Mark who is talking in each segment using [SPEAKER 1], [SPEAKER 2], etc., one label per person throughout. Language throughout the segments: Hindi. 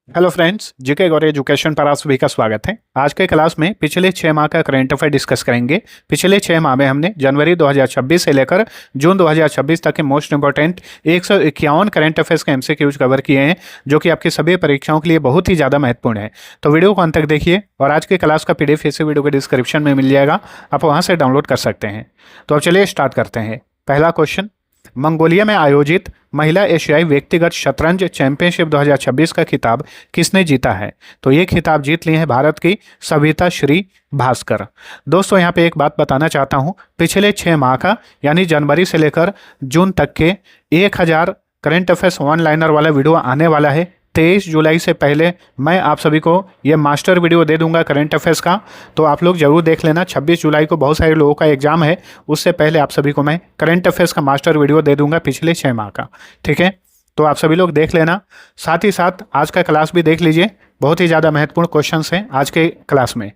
[SPEAKER 1] हेलो फ्रेंड्स, जीके गौर एजुकेशन पर आप सभी का स्वागत है। आज के क्लास में पिछले 6 माह का करंट अफेयर डिस्कस करेंगे। पिछले 6 माह में हमने जनवरी 2026 से लेकर जून 2026 तक के मोस्ट इंपॉर्टेंट 151 करंट अफेयर्स के एमसीक्यूज कवर किए हैं, जो कि आपकी सभी परीक्षाओं के लिए बहुत ही ज़्यादा महत्वपूर्ण है। तो वीडियो को अंत तक देखिए और आज के क्लास का पीडीएफ इसी वीडियो के डिस्क्रिप्शन में मिल जाएगा, आप वहाँ से डाउनलोड कर सकते हैं। तो अब चलिए स्टार्ट करते हैं। पहला क्वेश्चन, मंगोलिया में आयोजित महिला एशियाई व्यक्तिगत शतरंज चैंपियनशिप 2026 का खिताब किसने जीता है? तो ये खिताब जीत लिए हैं भारत की सविता श्री भास्कर। दोस्तों, यहाँ पे एक बात बताना चाहता हूँ, पिछले 6 माह का यानी जनवरी से लेकर जून तक के 1000 करंट अफेयर्स वन लाइनर वाला वीडियो आने वाला है। 23 जुलाई से पहले मैं आप सभी को ये मास्टर वीडियो दे दूंगा करंट अफेयर्स का, तो आप लोग जरूर देख लेना। 26 जुलाई को बहुत सारे लोगों का एग्जाम है, उससे पहले आप सभी को मैं करंट अफेयर्स का मास्टर वीडियो दे दूंगा पिछले 6 माह का। ठीक है, तो आप सभी लोग देख लेना। साथ ही साथ आज का क्लास भी देख लीजिए, बहुत ही ज़्यादा महत्वपूर्ण क्वेश्चन हैं आज के क्लास में।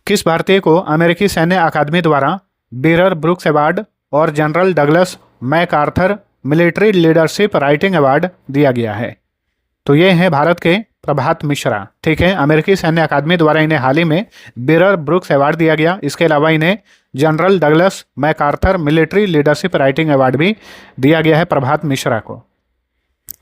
[SPEAKER 1] किस भारतीय को अमेरिकी सैन्य अकादमी द्वारा बीरर ब्रुक्स अवार्ड और general Douglas MacArthur military leadership writing award दिया गया है? तो ये हैं भारत के प्रभात मिश्रा। ठीक है, अमेरिकी सैन्य अकादमी द्वारा इन्हें हाल ही में बीरर ब्रुक्स अवार्ड दिया गया। इसके अलावा इन्हें general Douglas MacArthur military leadership writing award भी दिया गया है प्रभात मिश्रा को।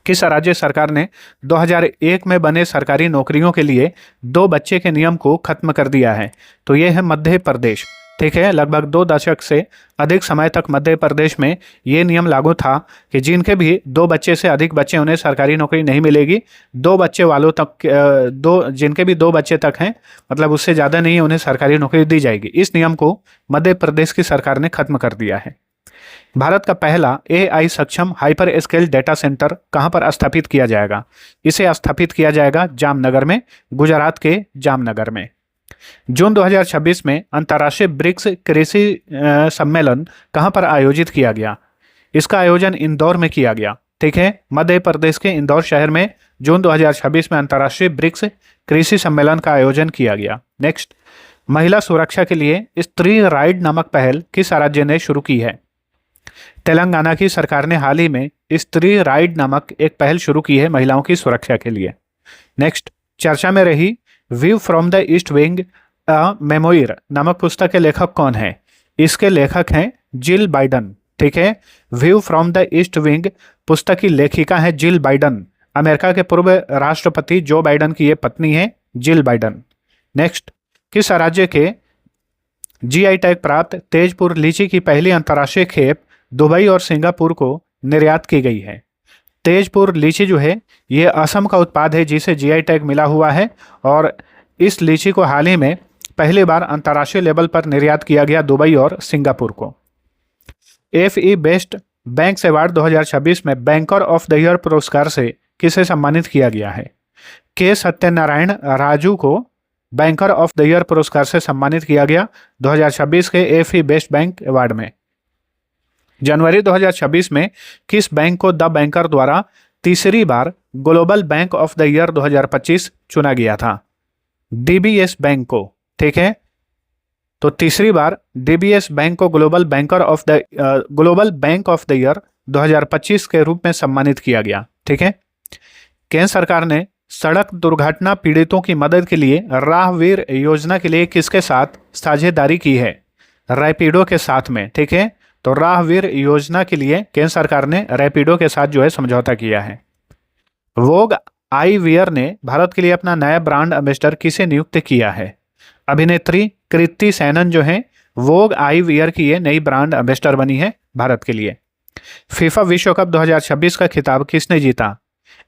[SPEAKER 1] किस राज्य सरकार ने 2001 में बने सरकारी नौकरियों के लिए 2 बच्चे के नियम को खत्म कर दिया है? तो ये है मध्य प्रदेश। ठीक है, लगभग 2 दशक से अधिक समय तक मध्य प्रदेश में ये नियम लागू था कि जिनके भी 2 बच्चे से अधिक बच्चे, उन्हें सरकारी नौकरी नहीं मिलेगी। 2 बच्चे वालों तक, जिनके भी 2 बच्चे तक हैं, मतलब उससे ज़्यादा नहीं, उन्हें सरकारी नौकरी दी जाएगी। इस नियम को मध्य प्रदेश की सरकार ने खत्म कर दिया है। भारत का पहला एआई सक्षम हाइपर स्केल डेटा सेंटर कहां पर स्थापित किया जाएगा? इसे स्थापित किया जाएगा जामनगर में, गुजरात के जामनगर में। जून 2026 में अंतर्राष्ट्रीय ब्रिक्स कृषि सम्मेलन कहां पर आयोजित किया गया? इसका आयोजन इंदौर में किया गया। ठीक है, मध्य प्रदेश के इंदौर शहर में जून 2026 में अंतर्राष्ट्रीय ब्रिक्स कृषि सम्मेलन का आयोजन किया गया। नेक्स्ट, महिला सुरक्षा के लिए स्त्री राइड नामक पहल किस राज्य ने शुरू की है? तेलंगाना की सरकार ने हाल ही में स्त्री राइड नामक एक पहल शुरू की है महिलाओं की सुरक्षा के लिए। नेक्स्ट, चर्चा में रही view from the east wing a memoir नामक पुस्तक के लेखक कौन है? इसके लेखक हैं जिल बाइडन। ठीक है, view from the east wing पुस्तक की लेखिका है जिल बाइडन। अमेरिका के पूर्व राष्ट्रपति जो बाइडन की ये पत्नी है जिल बाइडन। नेक्स्ट, किस राज्य के जीआई टैग प्राप्त तेजपुर लीची की पहली अंतर्राष्ट्रीय खेप दुबई और सिंगापुर को निर्यात की गई है? तेजपुर लीची जो है ये असम का उत्पाद है जिसे जीआई टैग मिला हुआ है, और इस लीची को हाल ही में पहली बार अंतर्राष्ट्रीय लेवल पर निर्यात किया गया दुबई और सिंगापुर को। एफई बेस्ट बैंक्स अवार्ड 2026 में बैंकर ऑफ द ईयर पुरस्कार से किसे सम्मानित किया गया है? के सत्यनारायण राजू को बैंकर ऑफ द ईयर पुरस्कार से सम्मानित किया गया 2026 के एफई बेस्ट बैंक अवार्ड में। जनवरी 2026 में किस बैंक को द बैंकर द्वारा तीसरी बार global bank of the year 2025 चुना गया था? डीबीएस बैंक को। ठीक है, तो तीसरी बार डीबीएस बैंक को global bank of the year 2025 के रूप में सम्मानित किया गया। ठीक है, केंद्र सरकार ने सड़क दुर्घटना पीड़ितों की मदद के लिए राहवीर योजना के लिए किसके साथ साझेदारी की है? रैपिडो के साथ में। ठीक है, तो राहवीर योजना के लिए केंद्र सरकार ने रैपिडो के साथ जो है समझौता किया है। वोग आईवियर ने भारत के लिए अपना नया ब्रांड एम्बेसडर किसे नियुक्त किया है? अभिनेत्री कृति सेनन जो है वोग आईवियर की ये नई ब्रांड एम्बेसडर बनी है भारत के लिए। फीफा विश्व कप 2026 का खिताब किसने जीता?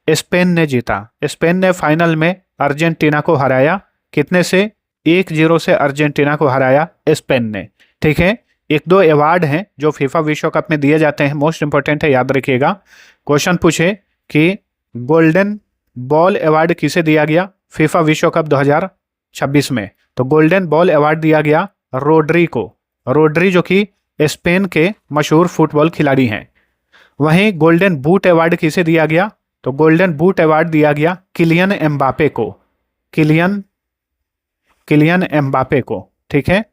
[SPEAKER 1] स्पेन ने जीता। स्पेन ने फाइनल में अर्जेंटीना को हराया। कितने से? 1-0 से अर्जेंटीना को हराया स्पेन ने। ठीक है, 1-2 अवार्ड हैं जो फीफा विश्व कप में दिए जाते हैं, मोस्ट इंपॉर्टेंट है, याद रखिएगा। क्वेश्चन पूछे कि गोल्डन बॉल अवार्ड किसे दिया गया फीफा विश्व कप 2026 में? तो गोल्डन बॉल अवार्ड दिया गया रोड्री को। रोड्री जो कि स्पेन के मशहूर फुटबॉल खिलाड़ी हैं। वहीं गोल्डन बूट अवार्ड किसे दिया गया? तो गोल्डन बूट अवार्ड दिया गया किलियन एम्बापे को। किलियन एम्बापे को। ठीक है,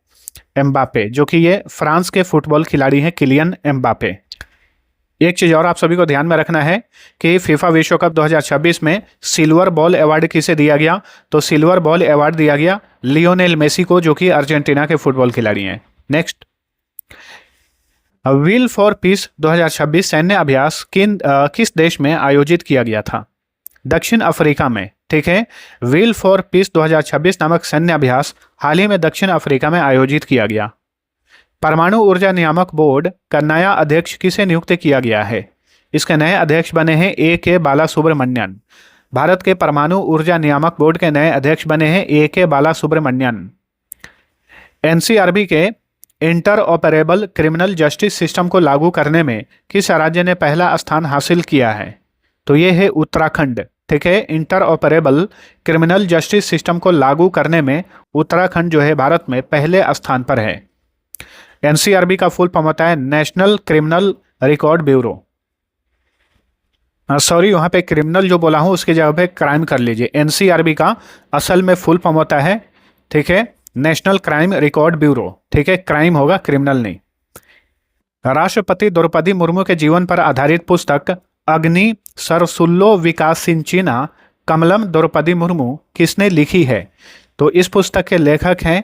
[SPEAKER 1] एम्बापे जो कि ये फ्रांस के फुटबॉल खिलाड़ी हैं, किलियन एम्बापे। एक चीज और आप सभी को ध्यान में रखना है कि फीफा विश्व कप 2026 में सिल्वर बॉल अवार्ड किसे दिया गया? तो सिल्वर बॉल अवार्ड दिया गया लियोनेल मेसी को, जो कि अर्जेंटीना के फुटबॉल खिलाड़ी हैं। नेक्स्ट, व्हील फॉर पीस 2026 सैन्य अभ्यास किस देश में आयोजित किया गया था? दक्षिण अफ्रीका में। ठीक है, व्हील फॉर पीस 2026 नामक सैन्य अभ्यास हाल ही में दक्षिण अफ्रीका में आयोजित किया गया। परमाणु ऊर्जा नियामक बोर्ड का नया अध्यक्ष किसे नियुक्त किया गया है? इसके नए अध्यक्ष बने हैं A.K. बालासुब्रमण्यन। भारत के परमाणु ऊर्जा नियामक बोर्ड के नए अध्यक्ष बने हैं A.K. बालासुब्रमण्यन। एनसीआरबी के इंटरऑपरेबल क्रिमिनल जस्टिस सिस्टम को लागू करने में किस राज्य ने पहला स्थान हासिल किया है? तो ये है उत्तराखंड। ठीक है, इंटरऑपरेबल क्रिमिनल जस्टिस सिस्टम को लागू करने में उत्तराखंड जो है भारत में पहले स्थान पर है। एनसीआरबी का फुल फॉर्म होता है national criminal record bureau. Sorry, वहां पे क्रिमिनल जो बोला हूं उसकी जगह पे क्राइम कर लीजिए। एनसीआरबी का असल में फुल फॉर्म होता है, ठीक है, नेशनल क्राइम रिकॉर्ड ब्यूरो। ठीक है, क्राइम होगा, क्रिमिनल नहीं। राष्ट्रपति द्रौपदी मुर्मू के जीवन पर आधारित पुस्तक अग्नि सरसुल्लो विकासिंचिना कमलम द्रौपदी मुर्मू किसने लिखी है? तो इस पुस्तक के लेखक हैं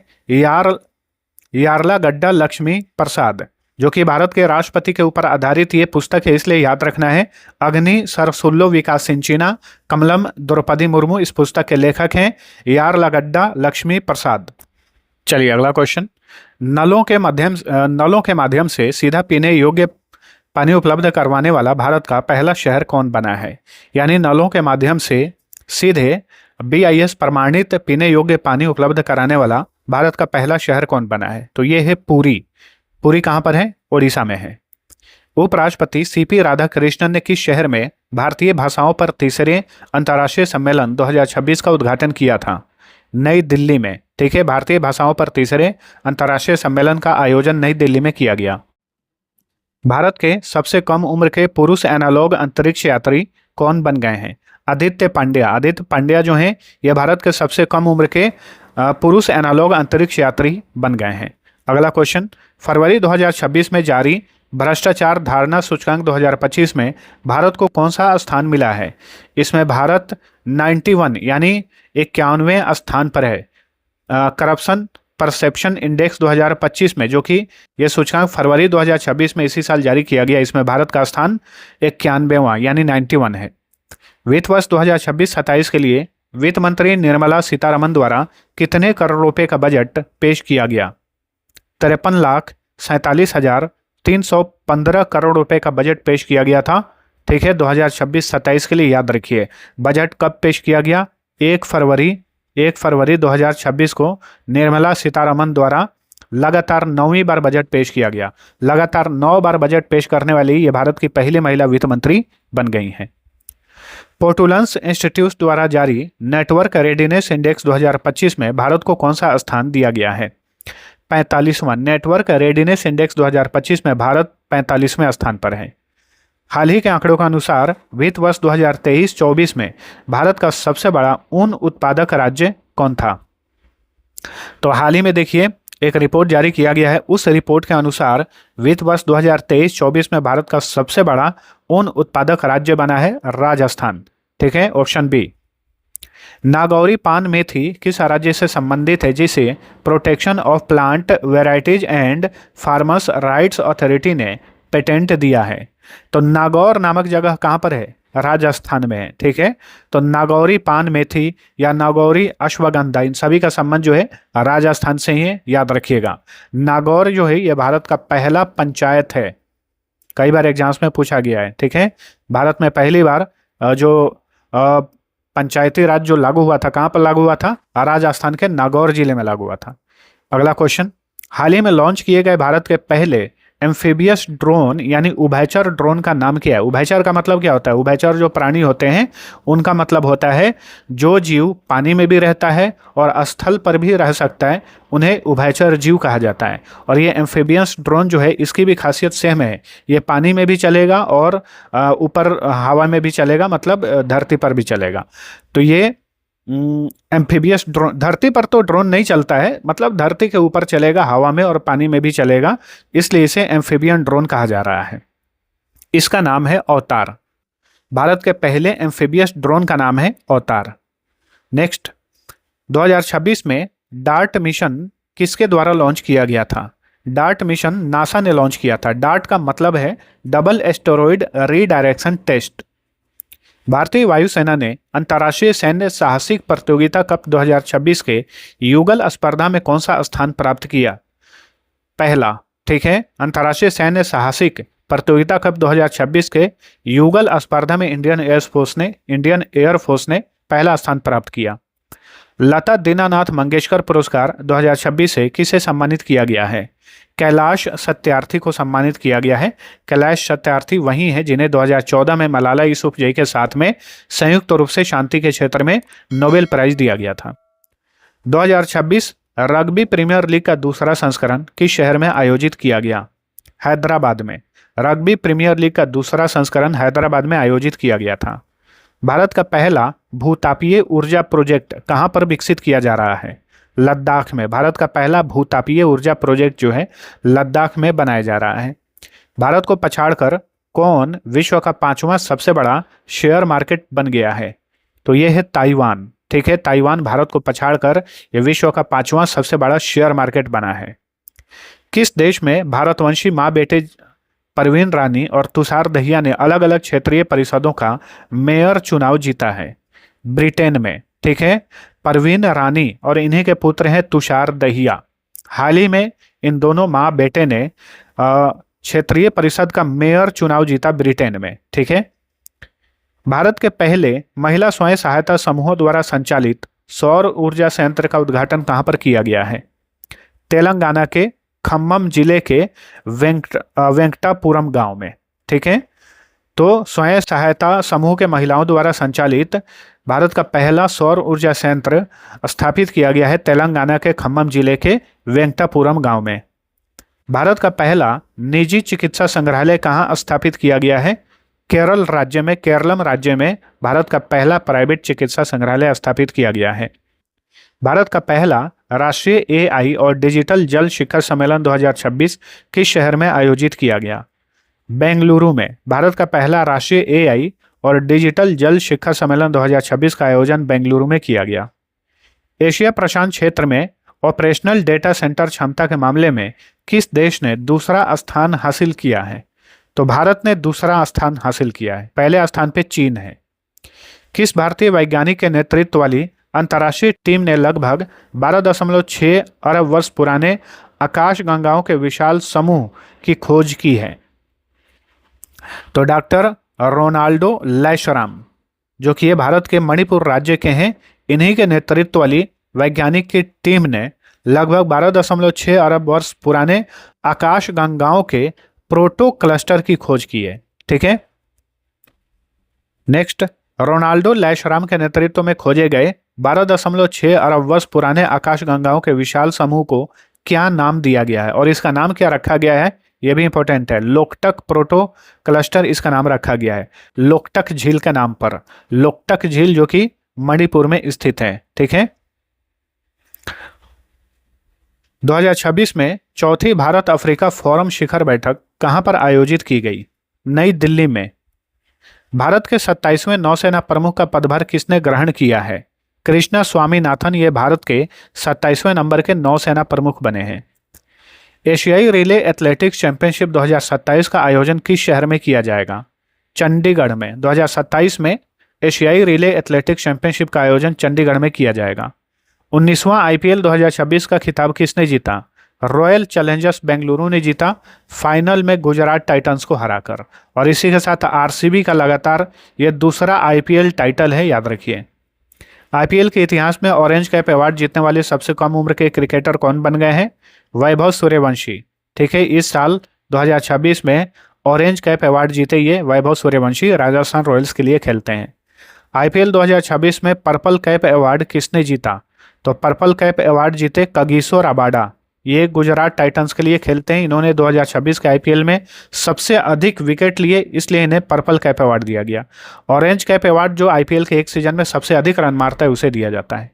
[SPEAKER 1] यार्लागड्डा लक्ष्मी प्रसाद, जो कि भारत के राष्ट्रपति के ऊपर आधारित ये पुस्तक है, इसलिए याद रखना है अग्नि सरसुल्लो विकासिंचिना कमलम द्रौपदी मुर्मू। इस पुस्तक के लेखक हैं यार्लागड्डा लक्ष्मी प्रसाद। चलिए अगला क्वेश्चन, नलों के माध्यम से सीधा पीने योग्य पानी उपलब्ध करवाने वाला भारत का पहला शहर कौन बना है? यानी नलों के माध्यम से सीधे BIS प्रमाणित पीने योग्य पानी उपलब्ध कराने वाला भारत का पहला शहर कौन बना है? तो ये है पुरी। पुरी कहाँ पर है? ओडिशा में है। उपराष्ट्रपति CP राधाकृष्णन ने किस शहर में भारतीय भाषाओं पर तीसरे अंतर्राष्ट्रीय सम्मेलन 2026 का उद्घाटन किया था? नई दिल्ली में। ठीक है, भारतीय भाषाओं पर तीसरे अंतर्राष्ट्रीय सम्मेलन का आयोजन नई दिल्ली में किया गया। भारत के सबसे कम उम्र के पुरुष एनालॉग अंतरिक्ष यात्री कौन बन गए हैं? आदित्य पांड्या। आदित्य पांड्या जो हैं ये भारत के सबसे कम उम्र के पुरुष एनालॉग अंतरिक्ष यात्री बन गए हैं। अगला क्वेश्चन, फरवरी 2026 में जारी भ्रष्टाचार धारणा सूचकांक 2025 में भारत को कौन सा स्थान मिला है? इसमें भारत 91 यानी 91वें स्थान पर है करप्शन परसेप्शन इंडेक्स 2025 में, जो कि यह सूचकांक फरवरी 2026 में इसी साल जारी किया गया। इसमें भारत का स्थान 91वां यानी 91 है। वित्त वर्ष 2026-27 के लिए वित्त मंत्री निर्मला सीतारमण द्वारा कितने करोड़ रुपए का बजट पेश किया गया? 53,47,315 करोड़ रुपए का बजट पेश किया गया था। ठीक है, 2026-27 के लिए याद रखिए। बजट कब पेश किया गया? 1 फरवरी 2026 को निर्मला सीतारमण द्वारा लगातार 9वीं बार बजट पेश किया गया। लगातार 9 बार बजट पेश करने वाली ये भारत की पहली महिला वित्त मंत्री बन गई हैं। पोर्टुलन्स इंस्टीट्यूट द्वारा जारी नेटवर्क रेडीनेस इंडेक्स 2025 में भारत को कौन सा स्थान दिया गया है? 45वां। नेटवर्क रेडीनेस इंडेक्स 2025 में भारत 45वें स्थान पर है। हाल ही के आंकड़ों के अनुसार वित्त वर्ष 2023-24 में भारत का सबसे बड़ा ऊन उत्पादक राज्य कौन था? तो हाल ही में देखिए एक रिपोर्ट जारी किया गया है। उस रिपोर्ट के अनुसार वित्त वर्ष 2023-24 में भारत का सबसे बड़ा ऊन उत्पादक राज्य बना है राजस्थान। ठीक है, ऑप्शन बी। नागौरी पान मेथी किस राज्य से संबंधित है जिसे protection of plant varieties and farmers rights authority ने पेटेंट दिया है? तो नागौर नामक जगह कहाँ पर है? राजस्थान में है। ठीक है, तो नागौरी पान मेथी या नागौरी अश्वगंधा इन सभी का संबंध जो है राजस्थान से ही है, याद रखिएगा। नागौर जो है ये भारत का पहला पंचायत है, कई बार एग्जाम्स में पूछा गया है। ठीक है, भारत में पहली बार जो पंचायती राज जो लागू हुआ था, कहाँ पर लागू हुआ था? राजस्थान के नागौर जिले में लागू हुआ था। अगला क्वेश्चन, हाल ही में लॉन्च किए गए भारत के पहले एम्फीबियस ड्रोन यानी उभयचर ड्रोन का नाम क्या है? उभयचर का मतलब क्या होता है? उभयचर जो प्राणी होते हैं उनका मतलब होता है जो जीव पानी में भी रहता है और स्थल पर भी रह सकता है, उन्हें उभयचर जीव कहा जाता है। और ये एम्फीबियस ड्रोन जो है इसकी भी खासियत सेम है, ये पानी में भी चलेगा और ऊपर हवा में भी चलेगा, मतलब धरती पर भी चलेगा। तो ये एम्फीबियस ड्रोन, धरती पर तो ड्रोन नहीं चलता है, मतलब धरती के ऊपर चलेगा, हवा में और पानी में भी चलेगा, इसलिए इसे एम्फीबियन ड्रोन कहा जा रहा है। इसका नाम है अवतार। भारत के पहले एम्फीबियस ड्रोन का नाम है अवतार। नेक्स्ट, 2026 में डार्ट मिशन किसके द्वारा लॉन्च किया गया था? डार्ट मिशन नासा ने लॉन्च किया था। डार्ट का मतलब है डबल एस्टेरॉयड रीडायरेक्शन टेस्ट। भारतीय वायुसेना ने अंतर्राष्ट्रीय सैन्य साहसिक प्रतियोगिता कप 2026 के युगल स्पर्धा में कौन सा स्थान प्राप्त किया? पहला, ठीक है, अंतर्राष्ट्रीय सैन्य साहसिक प्रतियोगिता कप 2026 के युगल स्पर्धा में इंडियन एयरफोर्स ने पहला स्थान प्राप्त किया। लता दीनानाथ मंगेशकर पुरस्कार 2026 से किसे सम्मानित किया गया है? कैलाश सत्यार्थी को सम्मानित किया गया है। कैलाश सत्यार्थी वही है जिन्हें 2014 में मलाला यूसुफजई के साथ में संयुक्त रूप से शांति के क्षेत्र में नोबेल प्राइज दिया गया था। 2026 रग्बी प्रीमियर लीग का दूसरा संस्करण किस शहर में आयोजित किया गया? हैदराबाद में। रग्बी प्रीमियर लीग का दूसरा संस्करण हैदराबाद में आयोजित किया गया था। भारत का पहला भूतापीय ऊर्जा प्रोजेक्ट कहां पर विकसित किया जा रहा है? लद्दाख में। भारत का पहला भूतापीय ऊर्जा प्रोजेक्ट जो है लद्दाख में बनाया जा रहा है। भारत को पछाड़कर कौन विश्व का 5वां सबसे बड़ा शेयर मार्केट बन गया है? तो यह है ताइवान। ठीक है, ताइवान भारत को पछाड़कर यह विश्व का 5वां सबसे बड़ा शेयर मार्केट बना है। किस देश में भारतवंशी मां बेटे परवीन रानी और तुषार दहिया ने अलग अलग क्षेत्रीय परिषदों का मेयर चुनाव जीता है? ब्रिटेन में। ठीक है, परवीन रानी और इन्हीं के पुत्र हैं तुषार दहिया। हाल ही में इन दोनों माँ बेटे ने क्षेत्रीय परिषद का मेयर चुनाव जीता ब्रिटेन में। ठीक है, भारत के पहले महिला स्वयं सहायता समूहों द्वारा संचालित सौर ऊर्जा संयंत्र का उद्घाटन कहां पर किया गया है? तेलंगाना के खम्मम जिले के वेंकटापुरम गांव में। ठीक है, तो स्वयं सहायता समूह के महिलाओं द्वारा संचालित भारत का पहला सौर ऊर्जा संयंत्र स्थापित किया गया है तेलंगाना के खम्मम जिले के वेंकटापुरम गांव में। भारत का पहला निजी चिकित्सा संग्रहालय कहां स्थापित किया गया है? केरल राज्य में। केरलम राज्य में भारत का पहला प्राइवेट चिकित्सा संग्रहालय स्थापित किया गया है। भारत का पहला राष्ट्रीय एआई और डिजिटल जल शिखर सम्मेलन 2026 किस शहर में आयोजित किया गया? बेंगलुरु में। भारत का पहला राष्ट्रीय एआई और डिजिटल जल शिखर सम्मेलन 2026 का आयोजन बेंगलुरु में किया गया। एशिया प्रशांत क्षेत्र में ऑपरेशनल डेटा सेंटर क्षमता के मामले में किस देश ने दूसरा स्थान हासिल किया है? तो भारत ने दूसरा स्थान हासिल किया है। पहले स्थान पे चीन है। किस भारतीय वैज्ञानिक के नेतृत्व वाली अंतर्राष्ट्रीय टीम ने लगभग 12.6 अरब वर्ष पुराने आकाशगंगाओं के विशाल समूह की खोज की है? तो डॉक्टर रोनाल्डो लैशराम, जो कि ये भारत के मणिपुर राज्य के हैं, इन्हीं के नेतृत्व वाली वैज्ञानिक की टीम ने लगभग 12.6 अरब वर्ष पुराने आकाशगंगाओं के प्रोटो क्लस्टर की खोज की है। ठीक है, नेक्स्ट, रोनाल्डो लैशराम के नेतृत्व में खोजे गए 12.6 अरब वर्ष पुराने आकाशगंगाओं के विशाल समूह को क्या नाम दिया गया है? और इसका नाम क्या रखा गया है? यह भी इंपॉर्टेंट है। लोकटक प्रोटो क्लस्टर इसका नाम रखा गया है लोकटक झील के नाम पर। लोकटक झील जो कि मणिपुर में स्थित है। ठीक है, 2026 में चौथी भारत अफ्रीका फोरम शिखर बैठक कहां पर आयोजित की गई? नई दिल्ली में। भारत के 27वें नौसेना प्रमुख का पदभार किसने ग्रहण किया है? कृष्णा स्वामीनाथन। ये भारत के 27वें नंबर के नौसेना प्रमुख बने हैं। एशियाई रिले एथलेटिक्स चैंपियनशिप 2027 का आयोजन किस शहर में किया जाएगा? चंडीगढ़ में। 2027 में एशियाई रिले एथलेटिक्स चैंपियनशिप का आयोजन चंडीगढ़ में किया जाएगा। 19वां आईपीएल 2026 का खिताब किसने जीता? रॉयल चैलेंजर्स बेंगलुरु ने जीता, फाइनल में गुजरात टाइटंस को हराकर। और इसी के साथ आरसीबी का लगातार यह दूसरा आईपीएल टाइटल है, याद रखिए। आईपीएल के इतिहास में ऑरेंज कैप अवार्ड जीतने वाले सबसे कम उम्र के क्रिकेटर कौन बन गए हैं? वैभव सूर्यवंशी। ठीक है, इस साल 2026 में ऑरेंज कैप अवार्ड जीते ये वैभव सूर्यवंशी राजस्थान रॉयल्स के लिए खेलते हैं। आईपीएल 2026 में पर्पल कैप अवार्ड किसने जीता? तो पर्पल कैप अवार्ड जीते कगिसो रबाडा। ये गुजरात टाइटंस के लिए खेलते हैं। इन्होंने 2026 के आईपीएल में सबसे अधिक विकेट लिए, इसलिए इन्हें पर्पल कैप अवार्ड दिया गया। ऑरेंज कैप अवार्ड जो आईपीएल के एक सीजन में सबसे अधिक रन मारता है उसे दिया जाता है।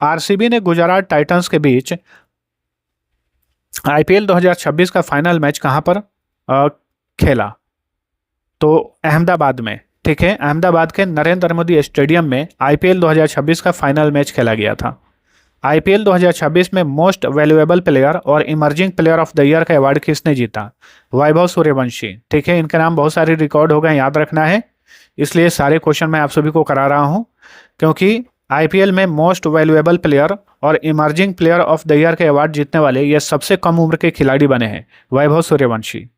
[SPEAKER 1] आरसीबी ने गुजरात टाइटंस के बीच आईपीएल 2026 का फाइनल मैच कहां पर खेला? तो अहमदाबाद में, ठीक है, अहमदाबाद के नरेंद्र मोदी स्टेडियम में आईपीएल 2026 का फाइनल मैच खेला गया था। आईपीएल 2026 में मोस्ट वैल्यूएबल प्लेयर और emerging player of the year का अवार्ड किसने जीता? वैभव सूर्यवंशी, ठीक है। इनके नाम बहुत सारे रिकॉर्ड हो गए, याद रखना है, इसलिए सारे क्वेश्चन मैं आप सभी को करा रहा हूं, क्योंकि आईपीएल में मोस्ट वैल्यूएबल प्लेयर और emerging player of the year के अवार्ड जीतने वाले ये सबसे कम उम्र के खिलाड़ी बने हैं, वैभव सूर्यवंशी।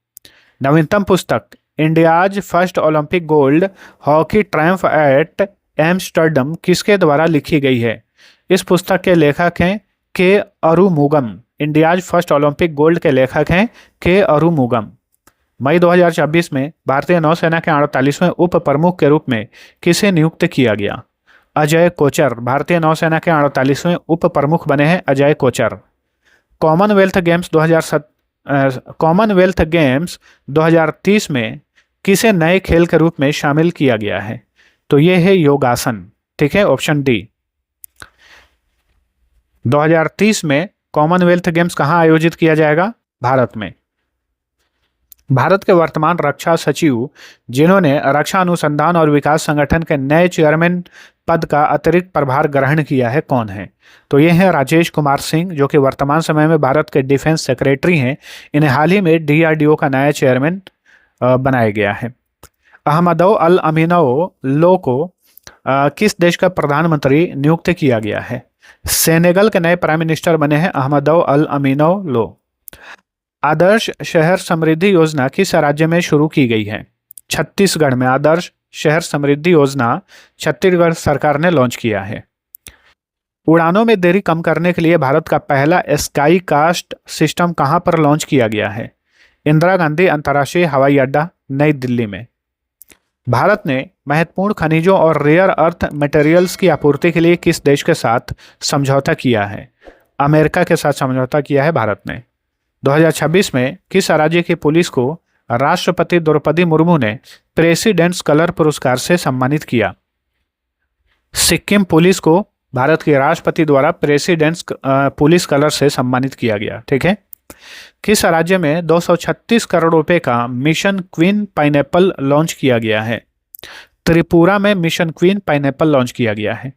[SPEAKER 1] नवीनतम पुस्तक, India's first Olympic gold hockey triumph at Amsterdam, किसके द्वारा लिखी गई है? इस पुस्तक के लेखक हैं के Arumugam. India's first Olympic gold के लेखक हैं के अरुमुगम। मई 2026 में भारतीय नौसेना के 48वें उप प्रमुख के रूप में किसे नियुक्त किया गया? अजय कोचर। भारतीय नौसेना के 48वें उप प्रमुख बने हैं अजय कोचर। कॉमनवेल्थ गेम्स 2030 में किसे नए खेल के रूप में शामिल किया गया है? तो ये है योगासन, ठीक है, ऑप्शन डी। 2030 में कॉमनवेल्थ गेम्स कहाँ आयोजित किया जाएगा? भारत में। भारत के वर्तमान रक्षा सचिव जिन्होंने रक्षा अनुसंधान और विकास संगठन के नए चेयरमैन पद का अतिरिक्त प्रभार ग्रहण किया है, कौन है? तो ये हैं राजेश कुमार सिंह, जो कि वर्तमान समय में भारत के डिफेंस सेक्रेटरी हैं। इन्हें हाल ही में डीआरडीओ का नया चेयरमैन बनाया गया है। अहमदो अल अमीनो लो को किस देश का प्रधानमंत्री नियुक्त किया गया है? सेनेगल के नए प्राइम मिनिस्टर बने हैं अहमदो अल अमीनो लो। आदर्श शहर समृद्धि योजना किस राज्य में शुरू की गई है? छत्तीसगढ़ में आदर्श शहर समृद्धि योजना छत्तीसगढ़ सरकार ने लॉन्च किया है। उड़ानों में देरी कम करने के लिए भारत का पहला स्काई कास्ट सिस्टम कहां पर लॉन्च किया गया है? इंदिरा गांधी अंतर्राष्ट्रीय हवाई अड्डा, नई दिल्ली में। भारत ने महत्वपूर्ण खनिजों और रेयर अर्थ मटेरियल्स की आपूर्ति के लिए किस देश के साथ समझौता किया है? अमेरिका के साथ समझौता किया है भारत ने। 2026 में किस राज्य की पुलिस को राष्ट्रपति द्रौपदी मुर्मू ने प्रेसिडेंट्स कलर पुरस्कार से सम्मानित किया? सिक्किम पुलिस को भारत के राष्ट्रपति द्वारा प्रेसिडेंट्स पुलिस कलर से सम्मानित किया गया, ठीक है। किस राज्य में 236 करोड़ रुपए का मिशन क्वीन पाइनएप्पल लॉन्च किया गया है? त्रिपुरा में मिशन क्वीन पाइनएप्पल लॉन्च किया गया है।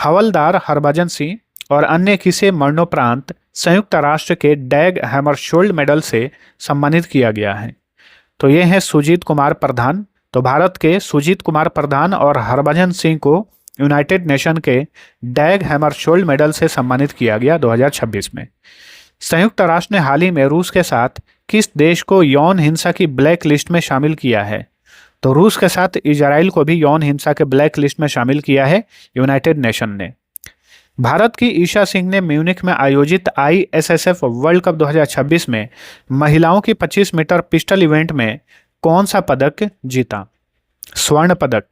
[SPEAKER 1] हवलदार हरभजन सिंह और अन्य किसे मरणोपरांत संयुक्त राष्ट्र के डैग हैमरशोल्ड मेडल से सम्मानित किया गया है? तो ये हैं सुजीत कुमार प्रधान। तो भारत के सुजीत कुमार प्रधान और हरभजन सिंह को यूनाइटेड नेशन के डैग हैमरशोल्ड मेडल से सम्मानित किया गया 2026 में। संयुक्त राष्ट्र ने हाल ही में रूस के साथ किस देश को यौन हिंसा की ब्लैक लिस्ट में शामिल किया है? तो रूस के साथ इजराइल को भी यौन हिंसा के ब्लैक लिस्ट में शामिल किया है यूनाइटेड नेशन ने। भारत की ईशा सिंह ने म्यूनिख में आयोजित ISSF वर्ल्ड कप 2026 में महिलाओं की 25 मीटर पिस्टल इवेंट में कौन सा पदक जीता? स्वर्ण पदक,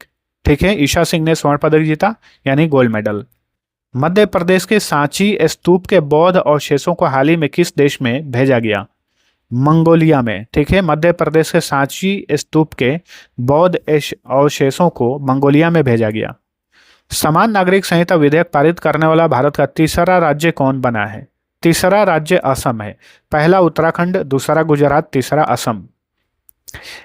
[SPEAKER 1] ठीक है। ईशा सिंह ने स्वर्ण पदक जीता, यानी गोल्ड मेडल। मध्य प्रदेश के सांची स्तूप के बौद्ध अवशेषों को हाल ही में किस देश में भेजा गया? मंगोलिया में, ठीक है। मध्य प्रदेश के सांची स्तूप के बौद्ध अवशेषों को मंगोलिया में भेजा गया। समान नागरिक संहिता विधेयक पारित करने वाला भारत का तीसरा राज्य कौन बना है? तीसरा राज्य असम है। पहला उत्तराखंड, दूसरा गुजरात, तीसरा असम।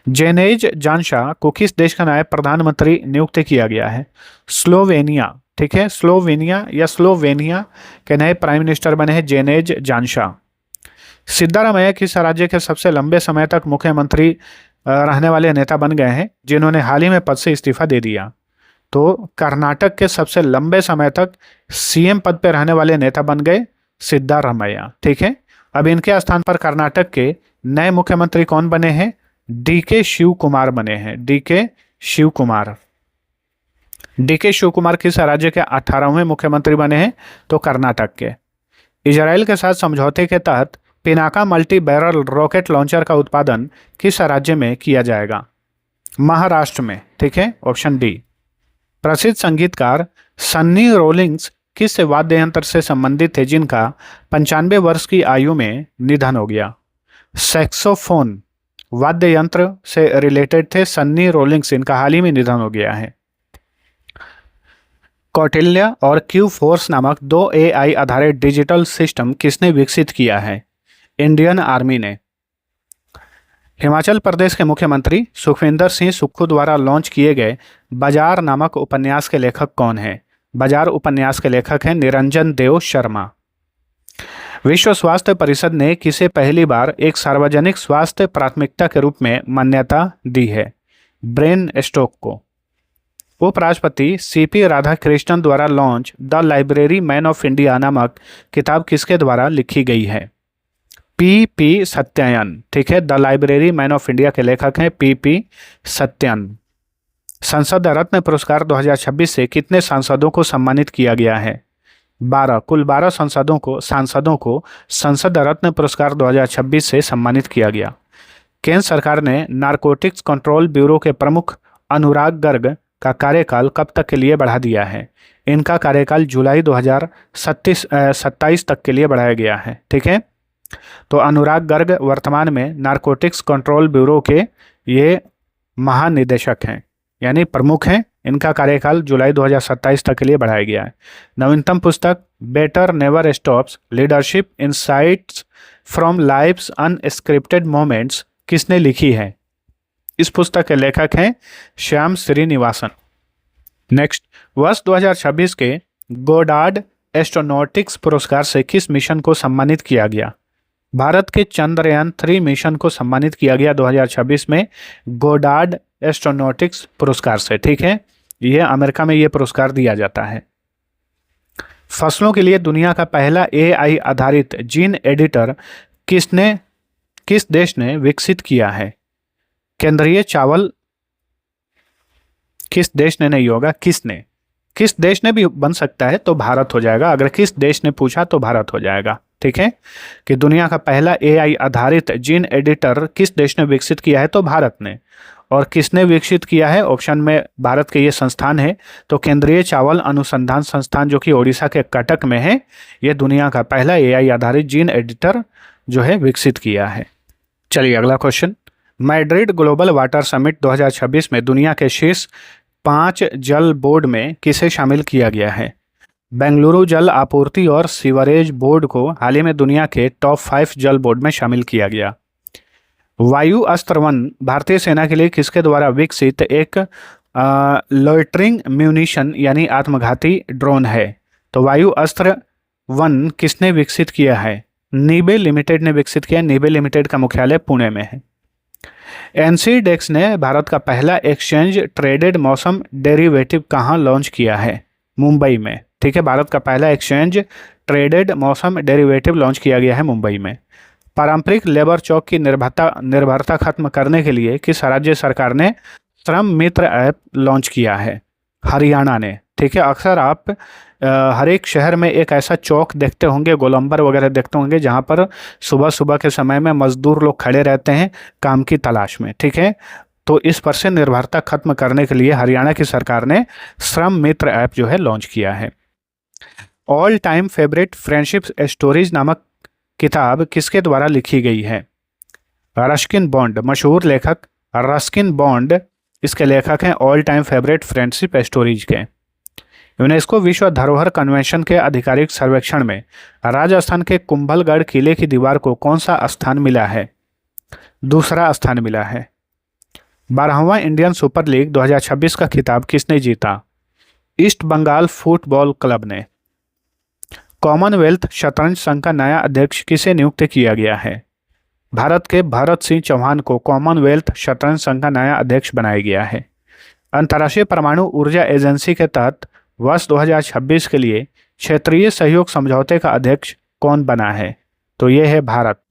[SPEAKER 1] जेनेज जानशा को किस देश का नया प्रधानमंत्री नियुक्त किया गया है? स्लोवेनिया, ठीक है। स्लोवेनिया के नए प्राइम मिनिस्टर बने हैं जेनेज जानशा। सिद्धारामैया किस राज्य के सबसे लंबे समय तक मुख्यमंत्री रहने वाले नेता बन गए हैं, जिन्होंने हाल ही में पद से इस्तीफा दे दिया? तो कर्नाटक के सबसे लंबे समय तक सीएम पद पर रहने वाले नेता बन गए सिद्धारामैया, ठीक है। अब इनके स्थान पर कर्नाटक के नए मुख्यमंत्री कौन बने हैं? DK शिव कुमार बने हैं। DK शिव कुमार किस राज्य के 18वें मुख्यमंत्री बने हैं? तो कर्नाटक के। इजराइल के साथ समझौते के तहत Pinaka multi barrel rocket launcher का उत्पादन किस राज्य में किया जाएगा? महाराष्ट्र में, ठीक है, ऑप्शन डी। प्रसिद्ध संगीतकार सन्नी रोलिंग्स किस वाद्य यंत्र से संबंधित थे जिनका 95 वर्ष की आयु में निधन हो गया? सैक्सोफोन वाद्य यंत्र से रिलेटेड थे सन्नी रोलिंग्स, इनका हाल ही में निधन हो गया है। कौटिल्य और क्यू फोर्स नामक 2 AI आधारित डिजिटल सिस्टम किसने विकसित किया है? इंडियन आर्मी ने। हिमाचल प्रदेश के मुख्यमंत्री सुखविंदर सिंह सुक्खू द्वारा लॉन्च किए गए बाजार नामक उपन्यास के लेखक कौन हैं? बाजार उपन्यास के लेखक हैं निरंजन देव शर्मा। विश्व स्वास्थ्य परिषद ने किसे पहली बार एक सार्वजनिक स्वास्थ्य प्राथमिकता के रूप में मान्यता दी है? ब्रेन स्ट्रोक को। उपराष्ट्रपति सीपी राधाकृष्णन द्वारा launch the library man of India नामक किताब किसके द्वारा लिखी गई है? पी सत्यायन। ठीक है, the library man of India के लेखक हैं पी सत्यायन। संसद रत्न पुरस्कार 2026 से कितने सांसदों को सम्मानित किया गया है? 12। कुल 12 सांसदों को संसद रत्न पुरस्कार 2026 से सम्मानित किया गया। केंद्र सरकार ने नारकोटिक्स कंट्रोल ब्यूरो के प्रमुख अनुराग गर्ग का कार्यकाल कब तक के लिए बढ़ा दिया है? इनका कार्यकाल जुलाई 2027 तक के लिए बढ़ाया गया है। ठीक है, तो अनुराग गर्ग वर्तमान में नारकोटिक्स कंट्रोल ब्यूरो के ये महानिदेशक हैं, यानी प्रमुख हैं। इनका कार्यकाल जुलाई 2027 तक के लिए बढ़ाया गया है। नवीनतम पुस्तक better never stops leadership insights from life's unscripted moments किसने लिखी है? इस पुस्तक के लेखक हैं श्याम श्रीनिवासन। नेक्स्ट, वर्ष 2026 के गोडार्ड एस्ट्रोनॉटिक्स पुरस्कार से किस मिशन को सम्मानित किया गया? भारत के चंद्रयान 3 मिशन को सम्मानित किया गया 2026 में गोडार्ड एस्ट्रोनॉटिक्स पुरस्कार से। ठीक है, यह अमेरिका में यह पुरस्कार दिया जाता है। फसलों के लिए दुनिया का पहला AI आधारित जीन एडिटर किस देश ने विकसित किया है? केंद्रीय चावल। किस देश ने नहीं होगा, किसने। किस देश ने भी बन सकता है तो भारत हो जाएगा। अगर किस देश ने पूछा तो भारत हो जाएगा। ठीक है, कि दुनिया का पहला AI आधारित जीन एडिटर किस देश ने विकसित किया है तो भारत ने। और किसने विकसित किया है? ऑप्शन में भारत के ये संस्थान है, तो केंद्रीय चावल अनुसंधान संस्थान जो कि ओडिशा के कटक में है, ये दुनिया का पहला AI आधारित जीन एडिटर जो है विकसित किया है। चलिए अगला question. Madrid global water summit 2026 में दुनिया के शीर्ष 5 जल बोर्ड में किसे शामिल किया गया है? बेंगलुरु जल आपूर्ति और सीवरेज बोर्ड को हाल ही में दुनिया के टॉप 5 जल बोर्ड में शामिल किया गया। वायु अस्त्र 1 भारतीय सेना के लिए किसके द्वारा विकसित एक लोइटरिंग म्यूनिशन यानी आत्मघाती ड्रोन है? तो वायु अस्त्र 1 किसने विकसित किया है? नीबे लिमिटेड ने विकसित किया। नीबे लिमिटेड का मुख्यालय पुणे में है। एनसीडेक्स ने भारत का पहला एक्सचेंज ट्रेडेड मौसम डेरिवेटिव कहाँ लॉन्च किया है? मुंबई में। ठीक है, भारत का पहला एक्सचेंज ट्रेडेड मौसम डेरिवेटिव लॉन्च किया गया है मुंबई में। पारंपरिक लेबर चौक की निर्भरता खत्म करने के लिए किस राज्य सरकार ने श्रम मित्र ऐप लॉन्च किया है? हरियाणा ने। ठीक है, अक्सर आप हर एक शहर में एक ऐसा चौक देखते होंगे, गोलंबर वगैरह देखते होंगे, जहाँ पर सुबह सुबह के समय में मजदूर लोग खड़े रहते हैं काम की तलाश में। ठीक है, तो इस पर से निर्भरता खत्म करने के लिए हरियाणा की सरकार ने श्रम मित्र ऐप जो है लॉन्च किया है। All time favourite friendship stories नामक किताब किसके द्वारा लिखी गई है? Ruskin bond. मशहूर लेखक रस्किन बॉन्ड इसके लेखक हैं all time favourite friendship stories के। यूनेस्को विश्व धरोहर कन्वेंशन के आधिकारिक सर्वेक्षण में राजस्थान के कुंभलगढ़ किले की दीवार को कौन सा स्थान मिला है? दूसरा स्थान मिला है। 12वां इंडियन सुपर लीग 2026 का खिताब किसने जीता? ईस्ट बंगाल फुटबॉल क्लब ने। कॉमनवेल्थ शतरंज संघ का नया अध्यक्ष किसे नियुक्त किया गया है? भारत के भरत सिंह चौहान को कॉमनवेल्थ शतरंज संघ का नया अध्यक्ष बनाया गया है। अंतर्राष्ट्रीय परमाणु ऊर्जा एजेंसी के तहत वर्ष 2026 के लिए क्षेत्रीय सहयोग समझौते का अध्यक्ष कौन बना है? तो ये है भारत।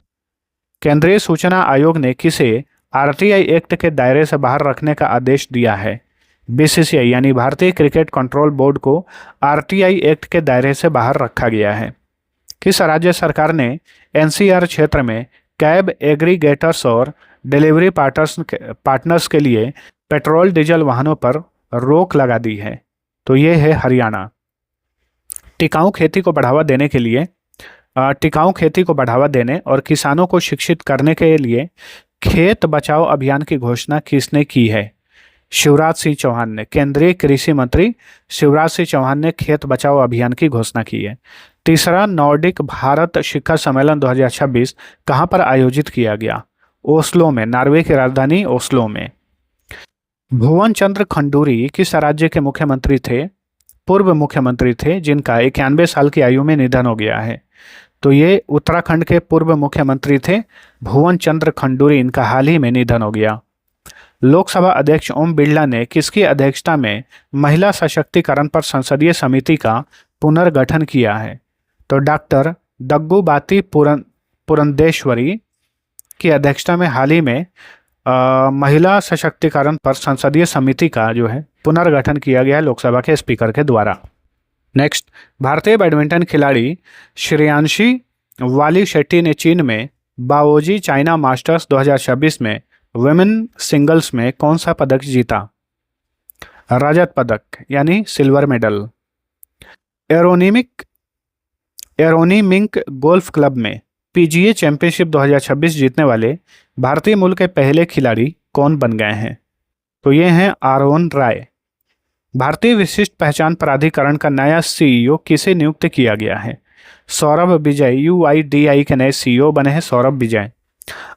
[SPEAKER 1] केंद्रीय सूचना आयोग ने किसे RTI एक्ट के दायरे से बाहर रखने का आदेश दिया है? BCCI यानी भारतीय क्रिकेट कंट्रोल बोर्ड को RTI एक्ट के दायरे से बाहर रखा गया है। किस राज्य सरकार ने NCR क्षेत्र में कैब एग्रीगेटर्स और डिलीवरी पार्टनर्स के लिए पेट्रोल डीजल वाहनों पर रोक लगा दी है? तो ये है हरियाणा। टिकाऊ खेती को बढ़ावा देने और किसानों को शिक्षित करने के लिए खेत बचाओ अभियान की घोषणा किसने की है? शिवराज सिंह चौहान ने। केंद्रीय कृषि मंत्री शिवराज सिंह चौहान ने खेत बचाओ अभियान की घोषणा की है। तीसरा नॉर्डिक भारत शिखर सम्मेलन 2026 कहां पर आयोजित किया गया? ओस्लो में, नॉर्वे की राजधानी ओस्लो में। भुवन चंद्र खंडूरी किस राज्य के मुख्यमंत्री थे? पूर्व मुख्यमंत्री थे जिनका 91 साल की आयु में निधन हो गया है। तो ये उत्तराखंड के पूर्व मुख्यमंत्री थे भुवन चंद्र खंडूरी, इनका हाल ही में निधन हो गया। लोकसभा अध्यक्ष ओम बिरला ने किसकी अध्यक्षता में महिला सशक्तिकरण पर संसदीय समिति का पुनर्गठन किया है? तो डॉक्टर दग्गुबाती पुरंदेश्वरी की अध्यक्षता में हाल ही में महिला सशक्तिकरण पर संसदीय समिति का जो है पुनर्गठन किया गया है लोकसभा के स्पीकर के द्वारा। नेक्स्ट, भारतीय बैडमिंटन खिलाड़ी श्रेयांशी वाली शेट्टी ने चीन में बाओजी चाइना मास्टर्स 2026 में वुमेन सिंगल्स में कौन सा पदक जीता? रजत पदक यानी सिल्वर मेडल। एरोनिमिंक गोल्फ क्लब में पीजीए चैंपियनशिप 2026 जीतने वाले भारतीय मूल के पहले खिलाड़ी कौन बन गए हैं? तो ये हैं आरोन राय। भारतीय विशिष्ट पहचान प्राधिकरण का नया सीईओ किसे नियुक्त किया गया है? सौरभ विजय यूआईडीआई के नए सीईओ बने हैं सौरभ विजय।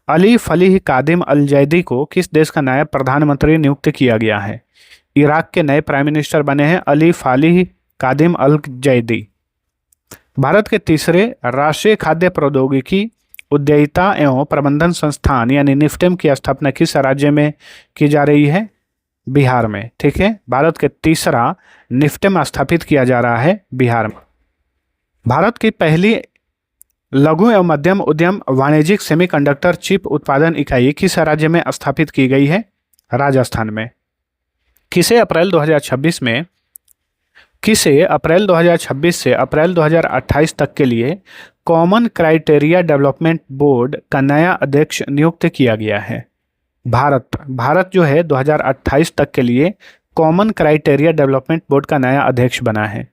[SPEAKER 1] अली फलीह कादिम अल जैदी को किस देश का नया प्रधानमंत्री नियुक्त किया गया है? इराक के नए प्राइम मिनिस्टर बने हैं अली फलीह कादिम अल जैदी। भारत के तीसरे राष्ट्रीय खाद्य प्रौद्योगिकी उद्यमिता एवं प्रबंधन संस्थान यानी निफ्टेम की स्थापना किस राज्य में की जा रही है? बिहार में। ठीक है, भारत के तीसरा निफ्टेम स्थापित किया जा रहा है बिहार में। भारत की पहली लघु एवं मध्यम उद्यम वाणिज्यिक सेमीकंडक्टर चिप उत्पादन इकाई किस राज्य में स्थापित की गई है? राजस्थान में। किसे अप्रैल 2026 से अप्रैल 2028 तक के लिए कॉमन क्राइटेरिया डेवलपमेंट बोर्ड का नया अध्यक्ष नियुक्त किया गया है? भारत जो है 2028 तक के लिए कॉमन क्राइटेरिया डेवलपमेंट बोर्ड का नया अध्यक्ष बना है।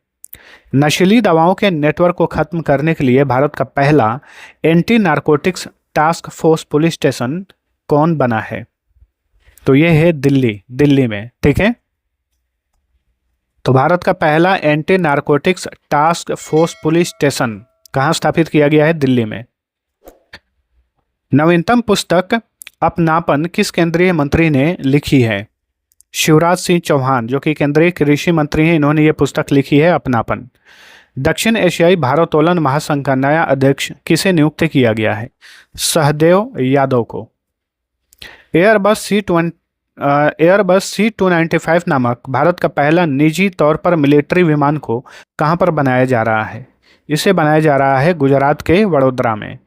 [SPEAKER 1] नशीली दवाओं के नेटवर्क को खत्म करने के लिए भारत का पहला anti narcotics task force police station कौन बना है? तो ये है दिल्ली में। ठीक है, तो भारत का पहला anti narcotics task force police station कहाँ स्थापित किया गया है? दिल्ली में। नवीनतम पुस्तक अपनापन किस केंद्रीय मंत्री ने लिखी है? शिवराज सिंह चौहान जो कि केंद्रीय कृषि मंत्री हैं, इन्होंने ये पुस्तक लिखी है अपनापन। दक्षिण एशियाई भारोत्तोलन महासंघ का नया अध्यक्ष किसे नियुक्त किया गया है? सहदेव यादव को। एयरबस C295 नामक भारत का पहला निजी तौर पर मिलिट्री विमान को कहां पर बनाया जा रहा है? इसे बनाया जा रहा है गुजरात के वडोदरा में।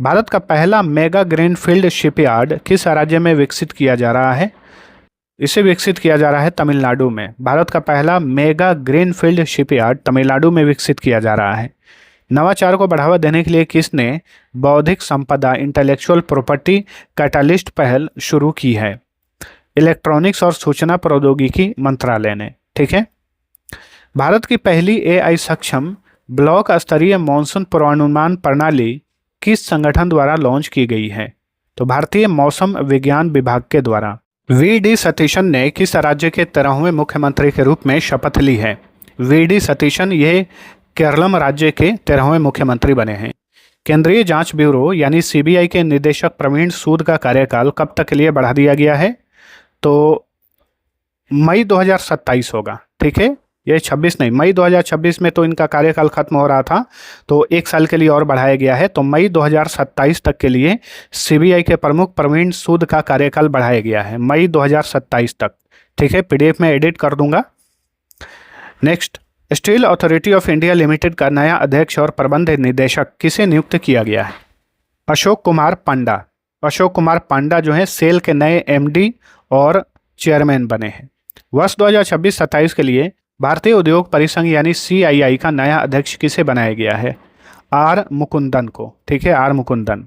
[SPEAKER 1] भारत का पहला मेगा ग्रीनफील्ड शिपयार्ड किस राज्य में विकसित किया जा रहा है? इसे विकसित किया जा रहा है तमिलनाडु में। भारत का पहला मेगा ग्रीनफील्ड शिपयार्ड तमिलनाडु में विकसित किया जा रहा है। नवाचार को बढ़ावा देने के लिए किसने बौद्धिक संपदा इंटेलेक्चुअल प्रॉपर्टी कैटालिस्ट पहल शुरू की है? इलेक्ट्रॉनिक्स और सूचना प्रौद्योगिकी मंत्रालय ने। ठीक है, भारत की पहली AI सक्षम ब्लॉक स्तरीय मॉनसून पूर्वानुमान प्रणाली किस संगठन द्वारा लॉन्च की गई है? तो भारतीय मौसम विज्ञान विभाग के द्वारा। VD सतीशन ने किस राज्य के 13वें मुख्यमंत्री के रूप में शपथ ली है? VD सतीशन ये केरलम राज्य के 13वें मुख्यमंत्री बने हैं। केंद्रीय जांच ब्यूरो यानी CBI के निदेशक प्रवीण सूद का कार्यकाल कब तक के लिए बढ़ा दिया गया है? तो मई 2027 होगा। ठीक है, ये 26 नहीं, मई 2026 में तो इनका कार्यकाल खत्म हो रहा था, तो 1 साल के लिए और बढ़ाया गया है। तो मई 2027 तक के लिए CBI के प्रमुख प्रवीण सूद का कार्यकाल बढ़ाया गया है, मई 2027 तक। ठीक है, PDF में एडिट कर दूंगा। Next, steel authority of India limited का नया अध्यक्ष और प्रबंध निदेशक किसे नियुक्त किया गया है? अशोक कुमार पांडा जो है सेल के नए MD और चेयरमैन बने हैं। वर्ष 2026-27 के लिए भारतीय उद्योग परिसंघ यानी CII का नया अध्यक्ष किसे बनाया गया है? R मुकुंदन को। ठीक है, R मुकुंदन।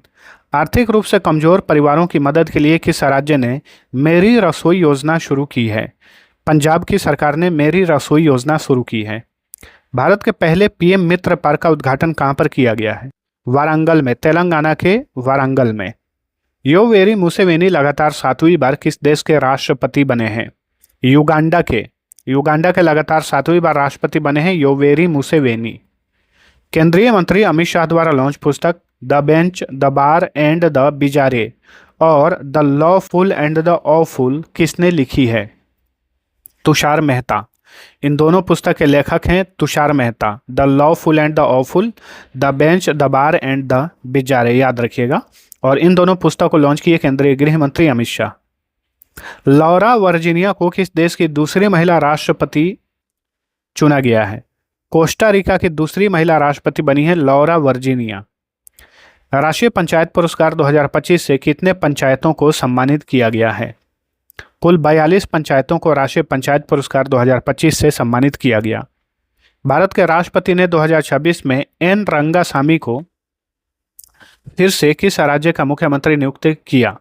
[SPEAKER 1] आर्थिक रूप से कमजोर परिवारों की मदद के लिए किस राज्य ने मेरी रसोई योजना शुरू की है? पंजाब की सरकार ने मेरी रसोई योजना शुरू की है। भारत के पहले PM मित्र पार्क का उद्घाटन कहाँ पर किया गया है? वारंगल में, तेलंगाना के वारंगल में। योवेरी मुसेवेनी लगातार 7वीं बार किस देश के राष्ट्रपति बने हैं? युगांडा के लगातार 7वीं बार राष्ट्रपति बने हैं योवेरी मुसेवेनी। केंद्रीय मंत्री अमित शाह द्वारा लॉन्च पुस्तक the bench, the bar and the bizarre और the lawful and the awful किसने लिखी है? तुषार मेहता। इन दोनों पुस्तक के लेखक हैं Tushar Mehta. The lawful and the awful, the bench, the bar and the बिजारे, याद रखिएगा। और इन दोनों पुस्तकों को लॉन्च किए केंद्रीय गृह मंत्री अमित शाह। लॉरा वर्जीनिया को किस देश की दूसरी महिला राष्ट्रपति चुना गया है? कोस्टा रिका की दूसरी महिला राष्ट्रपति बनी है लॉरा वर्जीनिया। राष्ट्रीय पंचायत पुरस्कार 2025 से कितने पंचायतों को सम्मानित किया गया है? कुल 42 पंचायतों को राष्ट्रीय पंचायत पुरस्कार 2025 से सम्मानित किया गया। भारत के राष्ट्रपति ने 2026 में एन रंगासामी को फिर से किस राज्य का मुख्यमंत्री नियुक्त किया?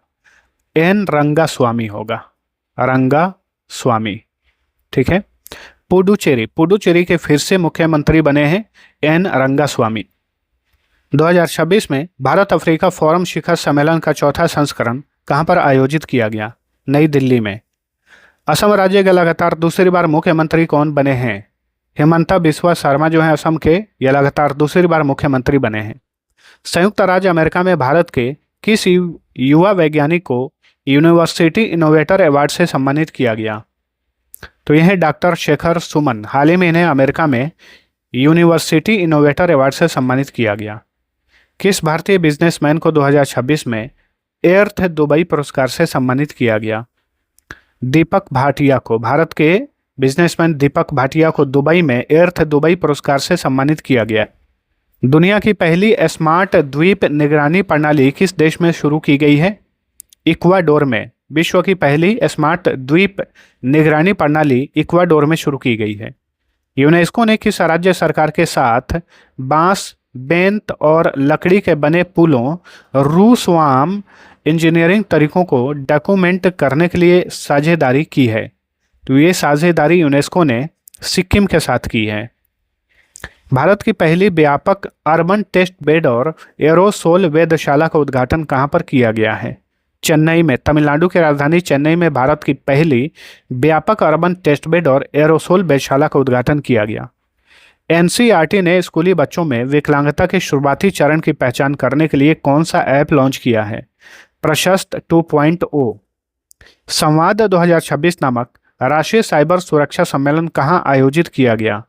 [SPEAKER 1] एन रंगास्वामी होगा, रंगास्वामी, ठीक है। पुडुचेरी के फिर से मुख्यमंत्री बने हैं एन रंगास्वामी। 2026 में भारत अफ्रीका फोरम शिखर सम्मेलन का चौथा संस्करण कहां पर आयोजित किया गया? नई दिल्ली में। असम राज्य के लगातार दूसरी बार मुख्यमंत्री कौन बने हैं? हिमंता बिस्वा शर्मा जो हैं असम के, ये लगातार दूसरी बार मुख्यमंत्री बने हैं। संयुक्त राज्य अमेरिका में भारत के किस युवा वैज्ञानिक को यूनिवर्सिटी इनोवेटर अवार्ड से सम्मानित किया गया? तो यह है डॉक्टर शेखर सुमन। हाल ही में इन्हें अमेरिका में यूनिवर्सिटी इनोवेटर अवार्ड से सम्मानित किया गया। किस भारतीय बिजनेसमैन को 2026 में एर्थ दुबई पुरस्कार से सम्मानित किया गया? दीपक भाटिया को। भारत के बिजनेसमैन दीपक भाटिया को दुबई में एर्थ दुबई पुरस्कार से सम्मानित किया गया। दुनिया की पहली स्मार्ट द्वीप निगरानी प्रणाली किस देश में शुरू की गई है? इक्वाडोर में। विश्व की पहली स्मार्ट द्वीप निगरानी प्रणाली इक्वाडोर में शुरू की गई है। यूनेस्को ने किस राज्य सरकार के साथ बांस, बेंत और लकड़ी के बने पुलों, रूसवाम इंजीनियरिंग तरीकों को डॉक्यूमेंट करने के लिए साझेदारी की है? तो ये साझेदारी यूनेस्को ने सिक्किम के साथ की है। भारत की पहली व्यापक अर्बन टेस्ट बेड और एरोसोल वेधशाला का उद्घाटन कहां पर किया गया है? चेन्नई में। तमिलनाडु की राजधानी चेन्नई में भारत की पहली व्यापक अर्बन टेस्ट बेड और एरोसोल वेधशाला का उद्घाटन किया गया। एनसीईआरटी ने स्कूली बच्चों में विकलांगता के शुरुआती चरण की पहचान करने के लिए कौन सा ऐप लॉन्च किया है? प्रशस्त 2.0। संवाद 2026 नामक राष्ट्रीय साइबर सुरक्षा सम्मेलन कहां आयोजित किया गया?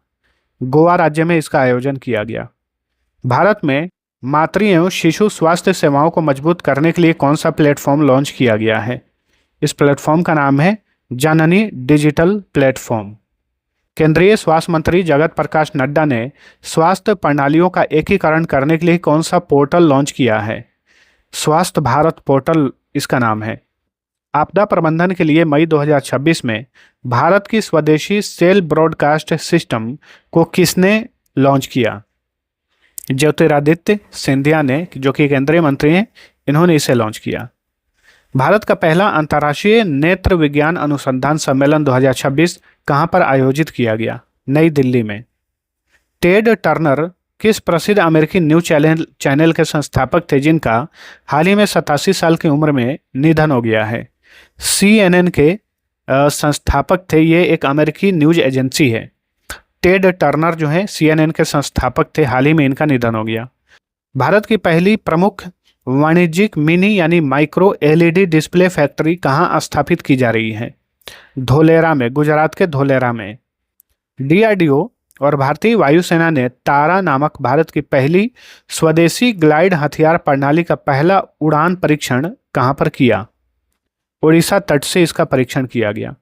[SPEAKER 1] गोवा राज्य में इसका आयोजन किया गया। भारत में मातृ एवं शिशु स्वास्थ्य सेवाओं को मजबूत करने के लिए कौन सा प्लेटफॉर्म लॉन्च किया गया है? इस प्लेटफॉर्म का नाम है जननी डिजिटल प्लेटफॉर्म। केंद्रीय स्वास्थ्य मंत्री जगत प्रकाश नड्डा ने स्वास्थ्य प्रणालियों का एकीकरण करने के लिए कौन सा पोर्टल लॉन्च किया है? स्वास्थ्य भारत पोर्टल इसका नाम है। आपदा प्रबंधन के लिए मई 2026 में भारत की स्वदेशी सेल ब्रॉडकास्ट सिस्टम को किसने लॉन्च किया? ज्योतिरादित्य सिंधिया ने, जो कि केंद्रीय मंत्री हैं, इन्होंने इसे लॉन्च किया। भारत का पहला अंतर्राष्ट्रीय नेत्र विज्ञान अनुसंधान सम्मेलन 2026 कहां पर आयोजित किया गया? नई दिल्ली में। टेड टर्नर किस प्रसिद्ध अमेरिकी न्यूज चैनल के संस्थापक थे जिनका हाल ही में 87 साल की उम्र में निधन हो गया है? CNN के संस्थापक थे। ये एक अमेरिकी न्यूज एजेंसी है। टेड टर्नर जो है CNN के संस्थापक थे, हाल ही में इनका निधन हो गया। भारत की पहली प्रमुख वाणिज्यिक मिनी यानी माइक्रो LED डिस्प्ले फैक्ट्री कहां स्थापित की जा रही है? धोलेरा में, गुजरात के धोलेरा में। DRDO और भारतीय वायुसेना ने तारा नामक भारत की पहली स्वदेशी ग्लाइड हथियार प्रणाली का पहला उड़ान परीक्षण कहां पर किया? उड़ीसा तट से इसका परीक्षण किया गया।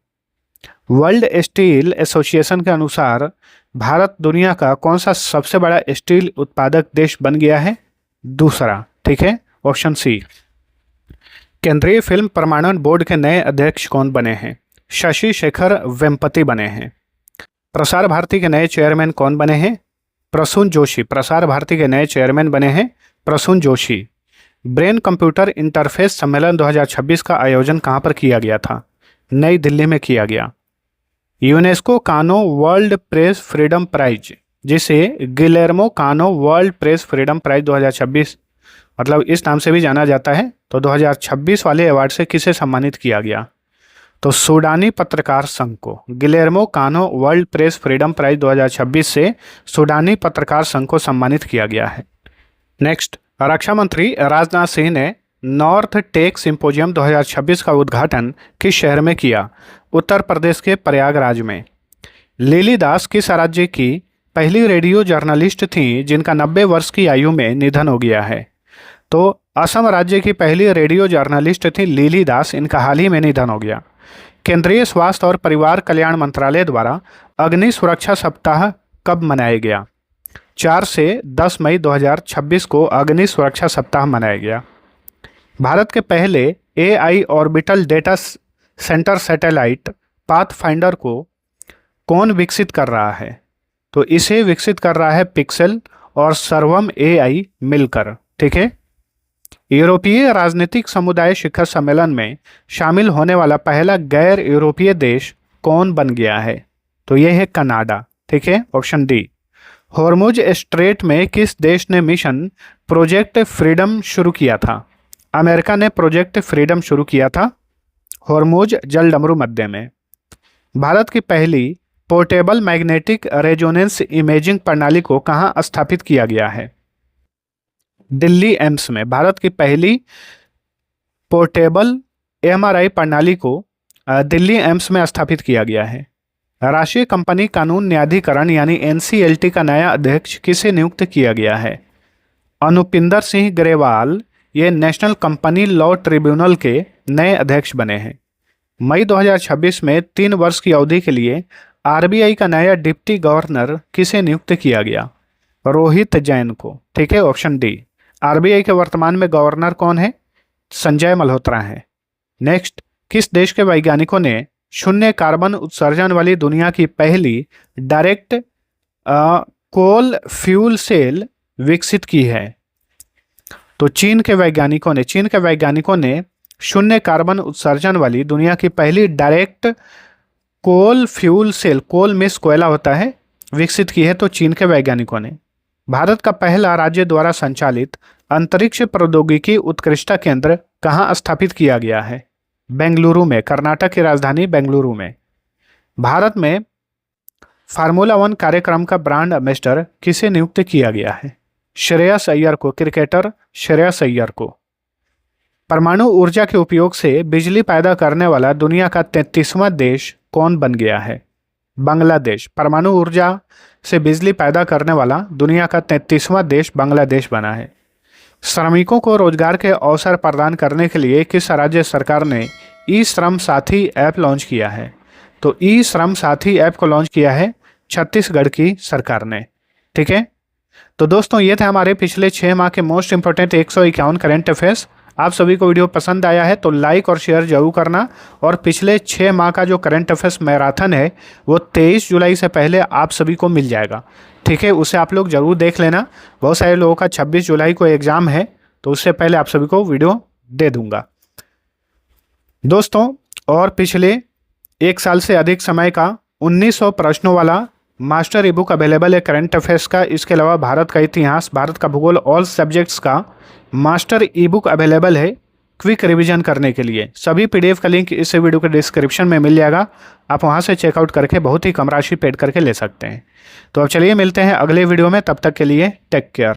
[SPEAKER 1] वर्ल्ड स्टील एसोसिएशन के अनुसार भारत दुनिया का कौन सा सबसे बड़ा स्टील उत्पादक देश बन गया है? दूसरा, ठीक है, ऑप्शन सी। केंद्रीय फिल्म प्रमाणन बोर्ड के नए अध्यक्ष कौन बने हैं? शशि शेखर वेम्पति बने हैं। प्रसार भारती के नए चेयरमैन कौन बने हैं? प्रसून जोशी। प्रसार भारती के नए चेयरमैन बने हैं Prasoon Joshi. Brain computer interface सम्मेलन 2026 का आयोजन कहां पर किया गया था? नई दिल्ली में किया गया। यूनेस्को कानो वर्ल्ड प्रेस फ्रीडम प्राइज, जिसे गिलेर्मो कानो वर्ल्ड प्रेस फ्रीडम प्राइज 2026 मतलब इस नाम से भी जाना जाता है, तो 2026 वाले अवार्ड से किसे सम्मानित किया गया? तो सूडानी पत्रकार संघ को। गिलेर्मो कानो वर्ल्ड प्रेस फ्रीडम प्राइज 2026 से सूडानी पत्रकार संघ को सम्मानित किया गया है। नेक्स्ट, रक्षा मंत्री राजनाथ सिंह ने नॉर्थ टेक सिंपोजियम 2026 का उद्घाटन किस शहर में किया? उत्तर प्रदेश के प्रयागराज में। लिली दास किस राज्य की पहली रेडियो जर्नलिस्ट थी जिनका 90 वर्ष की आयु में निधन हो गया है? तो असम राज्य की पहली रेडियो जर्नलिस्ट थी लिली दास, इनका हाल ही में निधन हो गया। केंद्रीय स्वास्थ्य और परिवार कल्याण मंत्रालय द्वारा अग्नि सुरक्षा सप्ताह कब मनाया गया? 4 से 10 मई 2026 को अग्नि सुरक्षा सप्ताह मनाया गया। भारत के पहले AI orbital data centre satellite pathfinder को कौन विकसित कर रहा है? तो इसे विकसित कर रहा है पिक्सेल और सर्वम AI मिलकर। ठीक है। यूरोपीय राजनीतिक समुदाय शिखर सम्मेलन में शामिल होने वाला पहला गैर यूरोपीय देश कौन बन गया है? तो यह है कनाडा। ठीक है, ऑप्शन डी। हॉर्मुज स्ट्रेट में किस देश ने मिशन प्रोजेक्ट फ्रीडम शुरू किया था? अमेरिका ने प्रोजेक्ट फ्रीडम शुरू किया था हॉर्मुज जलडमरू मध्य में। भारत की पहली पोर्टेबल मैग्नेटिक रेजोनेंस इमेजिंग प्रणाली को कहाँ स्थापित किया गया है? दिल्ली एम्स में। भारत की पहली पोर्टेबल MRI प्रणाली को दिल्ली एम्स में स्थापित किया गया है। राष्ट्रीय कंपनी कानून न्यायाधिकरण यानी NCLT का नया अध्यक्ष किसे नियुक्त किया गया है? अनुपिंदर सिंह ग्रेवाल ये नेशनल कंपनी लॉ ट्रिब्यूनल के नए अध्यक्ष बने हैं। मई 2026 में 3 वर्ष की अवधि के लिए RBI का नया डिप्टी गवर्नर किसे नियुक्त किया गया? रोहित जैन को। ठीक है, ऑप्शन डी। RBI के वर्तमान में गवर्नर कौन है? संजय मल्होत्रा है। नेक्स्ट, किस देश के वैज्ञानिकों ने शून्य कार्बन उत्सर्जन वाली दुनिया की पहली डायरेक्ट कोल फ्यूल सेल विकसित की है? तो चीन के वैज्ञानिकों ने शून्य कार्बन उत्सर्जन वाली दुनिया की पहली डायरेक्ट कोल फ्यूल सेल, कोल में कोयला होता है, विकसित की है। तो चीन के वैज्ञानिकों ने। भारत का पहला राज्य द्वारा संचालित अंतरिक्ष प्रौद्योगिकी उत्कृष्टता केंद्र कहाँ स्थापित किया गया है? बेंगलुरु में, कर्नाटक की राजधानी बेंगलुरु में। भारत में फार्मूला 1 कार्यक्रम का ब्रांड एम्बेसडर किसे नियुक्त किया गया है? श्रेयस अय्यर को, क्रिकेटर श्रेयस अय्यर को। परमाणु ऊर्जा के उपयोग से बिजली पैदा करने वाला दुनिया का 33वां देश कौन बन गया है? बांग्लादेश। परमाणु ऊर्जा से बिजली पैदा करने वाला दुनिया का 33वां देश बांग्लादेश बना है। श्रमिकों को रोजगार के अवसर प्रदान करने के लिए किस राज्य सरकार ने ई-श्रम साथी ऐप लॉन्च किया है? तो ई-श्रम साथी ऐप को लॉन्च किया है छत्तीसगढ़ की सरकार ने। ठीक है, तो दोस्तों ये थे हमारे पिछले 6 माह के मोस्ट इंपोर्टेंट 151 करंट अफेयर्स। आप सभी को वीडियो पसंद आया है तो लाइक और शेयर जरूर करना। और पिछले 6 माह का जो करंट अफेयर्स मैराथन है वो 23 जुलाई से पहले आप सभी को मिल जाएगा। ठीक है, उसे आप लोग जरूर देख लेना। बहुत सारे लोगों का 26 जुलाई को एग्ज़ाम है तो उससे पहले आप सभी को वीडियो दे दूंगा दोस्तों। और पिछले 1 साल से अधिक समय का 1900 प्रश्नों वाला मास्टर ई बुक अवेलेबल है करंट अफेयर्स का। इसके अलावा भारत का इतिहास, भारत का भूगोल, ऑल सब्जेक्ट्स का मास्टर ई बुक अवेलेबल है क्विक रिवीजन करने के लिए। सभी PDF का लिंक इस वीडियो के डिस्क्रिप्शन में मिल जाएगा। आप वहां से चेकआउट करके बहुत ही कम राशि पेड करके ले सकते हैं। तो अब चलिए मिलते हैं अगले वीडियो में, तब तक के लिए टेक केयर।